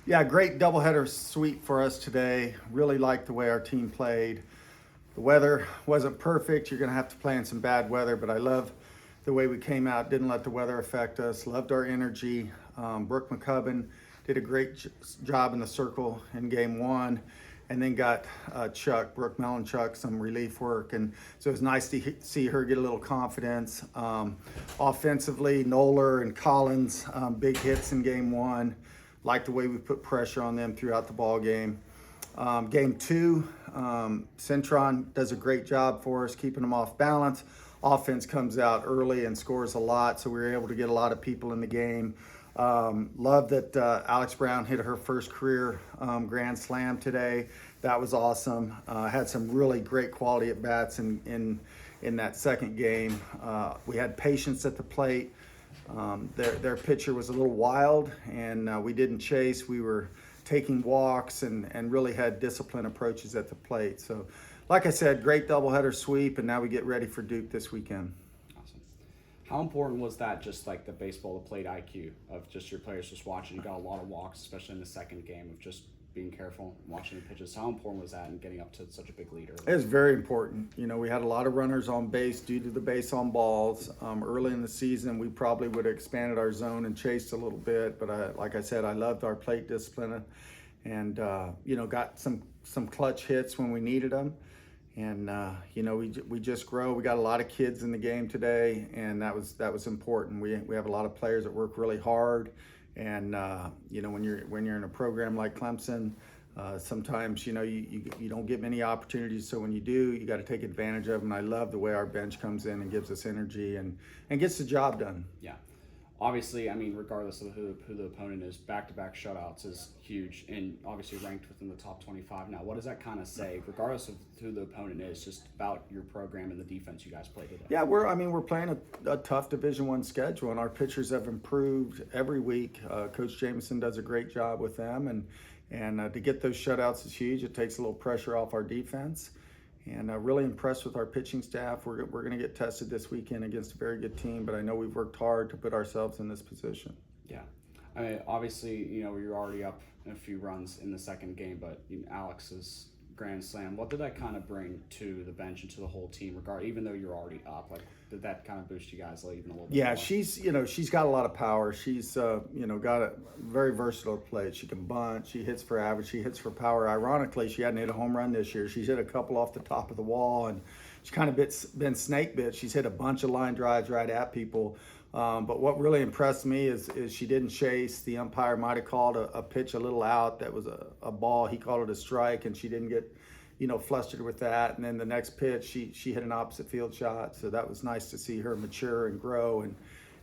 Yeah, great doubleheader sweep for us today. Really liked the way our team played. The weather wasn't perfect. You're going to have to play in some bad weather, but I love the way we came out. Didn't let the weather affect us. Loved our energy. Brooke McCubbin did a great job in the circle in game one, and then got Brooke Mellenchuk, some relief work. And so it was nice to see her get a little confidence. Offensively, Noller and Collins, big hits in game one. Like the way we put pressure on them throughout the ball game. Game two, Centron does a great job for us, keeping them off balance. Offense comes out early and scores a lot, so we were able to get a lot of people in the game. Love that Alex Brown hit her first career grand slam today. That was awesome. Had some really great quality at bats in that second game. We had patience at the plate. Their pitcher was a little wild, and we didn't chase. We were taking walks and really had disciplined approaches at the plate. So, like I said, great doubleheader sweep, and now we get ready for Duke this weekend. Awesome. How important was that, just like the baseball to plate IQ of just your players just watching? You got a lot of walks, especially in the second game, of just being careful watching the pitches. How important was that in getting up to such a big lead early? It was very important. You know, we had a lot of runners on base due to the base on balls. Early in the season, we probably would have expanded our zone and chased a little bit, but like I said, I loved our plate discipline, and got some clutch hits when we needed them. And we just grow. We got a lot of kids in the game today, and that was important. We have a lot of players that work really hard, and when you're in a program like Clemson, sometimes you don't get many opportunities. So when you do, you got to take advantage of them. And I love the way our bench comes in and gives us energy and gets the job done. Yeah. Obviously, I mean, regardless of who the opponent is, back-to-back shutouts is huge, and obviously ranked within the top 25 now. What does that kind of say, regardless of who the opponent is, just about your program and the defense you guys play today? Yeah, we're playing a tough Division I schedule, and our pitchers have improved every week. Coach Jameson does a great job with them, and to get those shutouts is huge. It takes a little pressure off our defense. And really impressed with our pitching staff. We're going to get tested this weekend against a very good team, but I know we've worked hard to put ourselves in this position. Yeah. I mean, obviously, you're already up in a few runs in the second game, but Alex's grand slam, what did that kind of bring to the bench and to the whole team, even though you're already up? Like, did that kind of boost you guys even a little bit? Yeah, more? she's got a lot of power. She's got a very versatile play. She can bunt. She hits for average. She hits for power. Ironically, she hadn't hit a home run this year. She's hit a couple off the top of the wall, and she's kind of been snake bit. She's hit a bunch of line drives right at people. But what really impressed me is she didn't chase. The umpire might have called a pitch a little out that was a ball. He called it a strike, and she didn't get flustered with that. And then the next pitch, she hit an opposite field shot. So that was nice to see her mature and grow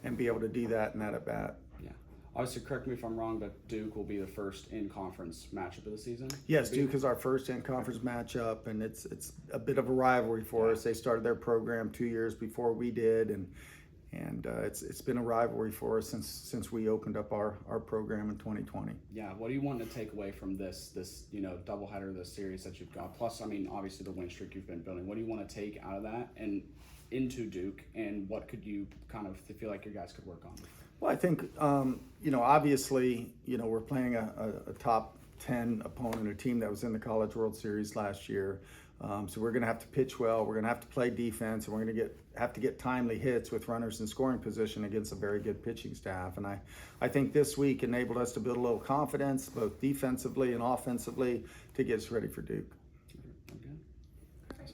and be able to do that in that at bat. Yeah. Obviously, correct me if I'm wrong, but Duke will be the first in-conference matchup of the season? Yes, Duke is our first in-conference matchup, and it's a bit of a rivalry for us. They started their program 2 years before we did, and it's been a rivalry for us since we opened up our program in 2020. Yeah, what do you want to take away from this doubleheader, this series that you've got? Plus, I mean, obviously the win streak you've been building. What do you want to take out of that and into Duke, and what could you kind of feel like your guys could work on? Well, I think obviously we're playing a top 10 opponent, a team that was in the College World Series last year. So we're going to have to pitch well. We're going to have to play defense, and we're going to have to get timely hits with runners in scoring position against a very good pitching staff. And I think this week enabled us to build a little confidence, both defensively and offensively, to get us ready for Duke.